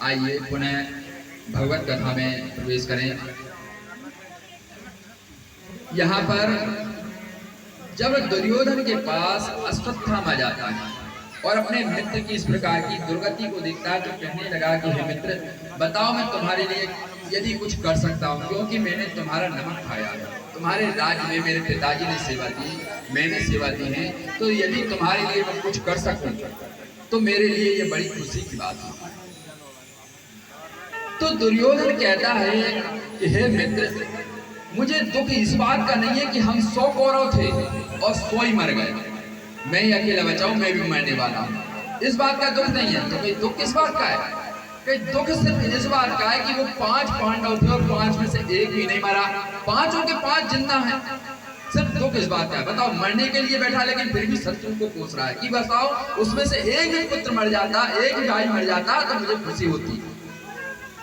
आइए पुनः भगवत कथा में प्रवेश करें। यहाँ पर जब दुर्योधन के पास अश्वत्थामा जाता है और अपने मित्र की इस प्रकार की दुर्गति को देखता है तो कहने लगा कि हे मित्र, बताओ मैं तुम्हारे लिए यदि कुछ कर सकता हूँ, क्योंकि मैंने तुम्हारा नमक खाया, तुम्हारे राज्य में मेरे पिताजी ने सेवा दी, मैंने सेवा दी है, तो यदि तुम्हारे लिए मैं कुछ कर सकूं तो मेरे लिए ये बड़ी खुशी की बात है। तो दुर्योधन कहता है कि हे मित्र, मुझे दुख इस बात का नहीं है कि हम 100 कौरव थे और 100 ही मर गए, मैं ही अकेला बचा हूं, मैं भी मरने वाला हूं, इस बात का दुख नहीं है। तो कहीं दुख किस बात का है? कहीं दुख सिर्फ इस बात का है कि वो 5 पांडव थे और 5 में से एक भी नहीं मरा, 5 के 5 जिंदा हैं। सिर्फ दुख इस बात का है। बताओ, मरने के लिए बैठा लेकिन फिर भी शत्रु को कोस रहा है कि बताओ उसमें से एक भी पुत्र मर जाता, एक भी भाई मर जाता तो मुझे खुशी होती।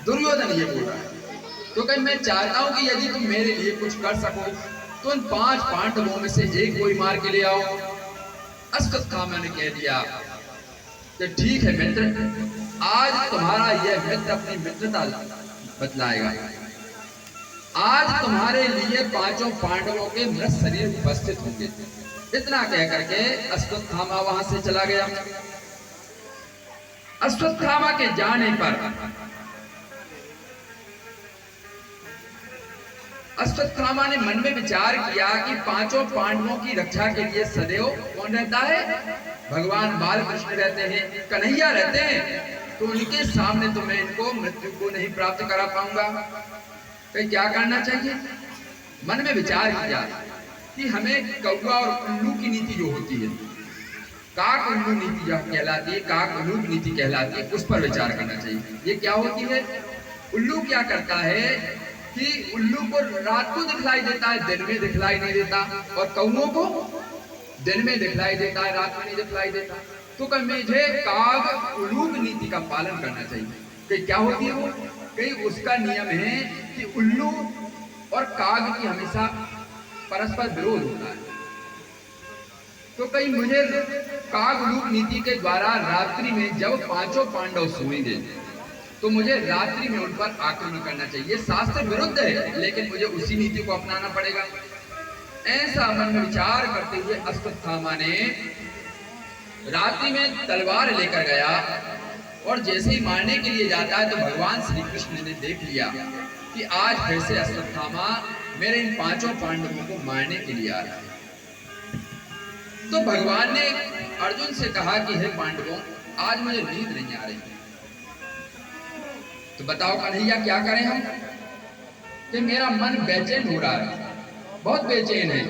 दुर्योधन ये बोल रहा है। तो कहीं मैं चाहता हूं कि यदि तुम मेरे लिए कुछ कर सको तो उन 5 पांडवों में से एक कोई मार के ले आओ। अश्वत्थामा ने कह दिया कि ठीक है मित्र, आज तुम्हारा यह मित्र अपनी मित्रता बतलाएगा। आज तुम्हारे लिए 5 पांडवों के मृत शरीर उपस्थित होंगे। इतना कह करके अश्वत्थामा वहां से चला गया। अश्वत्थामा के जाने पर अश्वत्थामा ने मन में विचार किया कि 5 पांडवों की रक्षा के लिए सदैव कौन रहता है? भगवान बालकृष्ण रहते हैं, कन्हैया रहते हैं। तो उनके सामने तो मैं इनको मृत्यु को नहीं प्राप्त करा पाऊंगा। तो क्या करना चाहिए? मन में विचार किया कि हमें कौवा और उल्लू की नीति जो होती है, काक उल्लू नीति जो कहलाती है, काक उल्लू नीति कहलाती है, उस पर विचार करना चाहिए। ये क्या होती है? उल्लू क्या करता है कि उल्लू को रात को दिखलाई देता है, दिन में दिखलाई नहीं देता, और कौओं को दिन में दिखलाई देता है, रात में नहीं दिखलाई देता। तो मुझे काग उल्लू की नीति का पालन करना चाहिए। कि क्या होती है वो? कहीं उसका नियम है कि उल्लू और काग की हमेशा परस्पर विरोध होता है। तो कहीं मुझे काग उल्लू नीति के द्वारा रात्रि में जब 5 पांडव सोएंगे तो मुझे रात्रि में उन पर आक्रमण करना चाहिए। शास्त्र विरुद्ध है लेकिन मुझे उसी नीति को अपनाना पड़ेगा। ऐसा मन में विचार करते हुए अश्वत्थामा ने रात्रि में तलवार लेकर गया और जैसे ही मारने के लिए जाता है तो भगवान श्री कृष्ण ने देख लिया कि आज फिर से अश्वत्थामा मेरे इन 5 पांडवों को मारने के लिए आ रहा है। तो भगवान ने अर्जुन से कहा कि हे पांडवों, आज मुझे नींद नहीं आ रही, तो बताओ कन्हैया क्या करें हम? कि मेरा मन बेचैन हो रहा है, बहुत बेचैन है।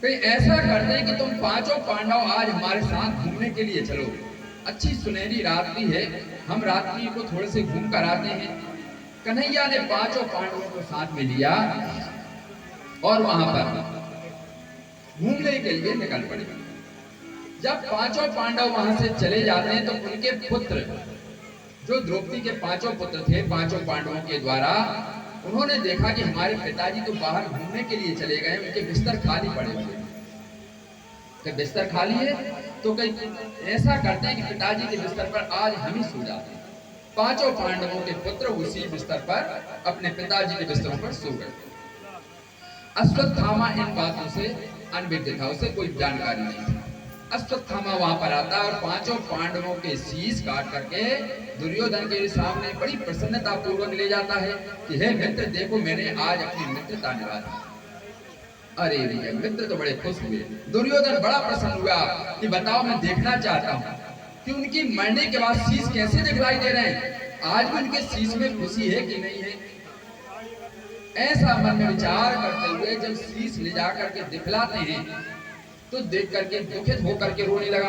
कहीं ऐसा करते हैं कि तुम 5 पांडव आज हमारे साथ घूमने के लिए चलो। अच्छी सुनहरी रात्रि है, हम रात्रि को थोड़े से घूम कर आते हैं। कन्हैया ने 5 पांडवों को साथ में लिया और वहां पर घूमने के लिए निकल पड़े। जब 5 पांडव वहां से चले जाते हैं तो उनके पुत्र, जो द्रौपदी के 5 पुत्र थे 5 पांडवों के द्वारा, उन्होंने देखा कि हमारे पिताजी तो बाहर घूमने के लिए चले गए, उनके बिस्तर खाली पड़े हुए। कि बिस्तर खाली है तो कहीं ऐसा करते हैं कि पिताजी के बिस्तर पर आज हम ही सो जाते हैं। 5 पांडवों के पुत्र उसी बिस्तर पर अपने पिताजी के बिस्तरों पर सो गए। अश्वत्थामा इन बातों से अनभिज्ञ था, उसे कोई जानकारी नहीं थी। अश्वत्थामा वहां पर आता और 5 पांडवों के शीश काट करके दुर्योधन के सामने बड़ी प्रसन्नता पूर्वक ले जाता है कि हे मित्र, देखो मैंने आज अपनी मित्रता निभा दी। अरे भैया, मित्र तो बड़े खुश हुए। दुर्योधन बड़ा प्रसन्न हुआ कि बताओ, मैं देखना चाहता हूँ कि उनकी मरने के बाद शीश कैसे दिखलाई दे रहे हैं, आज भी उनके शीश में खुशी है कि नहीं है। ऐसा मन में विचार करते हुए जब शीश ले जाकर के दिखलाते हैं तो देख करके दुखित होकर के रोने लगा।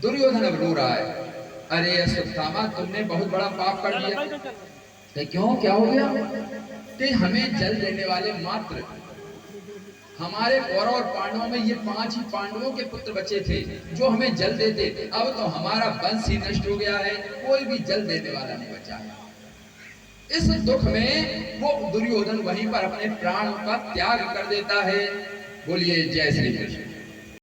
दुर्योधन अब रो रहा है। अरे अश्वत्थामा, तुमने बहुत बड़ा पाप कर दिया। क्यों, क्या हो गया? कि हमें जल देने वाले मात्र हमारे कौरव और पांडवों में ये 5 ही पांडवों के पुत्र बचे थे जो हमें जल देते। अब तो हमारा वंश ही नष्ट हो गया है, कोई भी जल देने वाला नहीं बचा है। इस दुख में वो दुर्योधन वहीं पर अपने प्राणों का त्याग कर देता है। बोलिए जय श्री कृष्ण।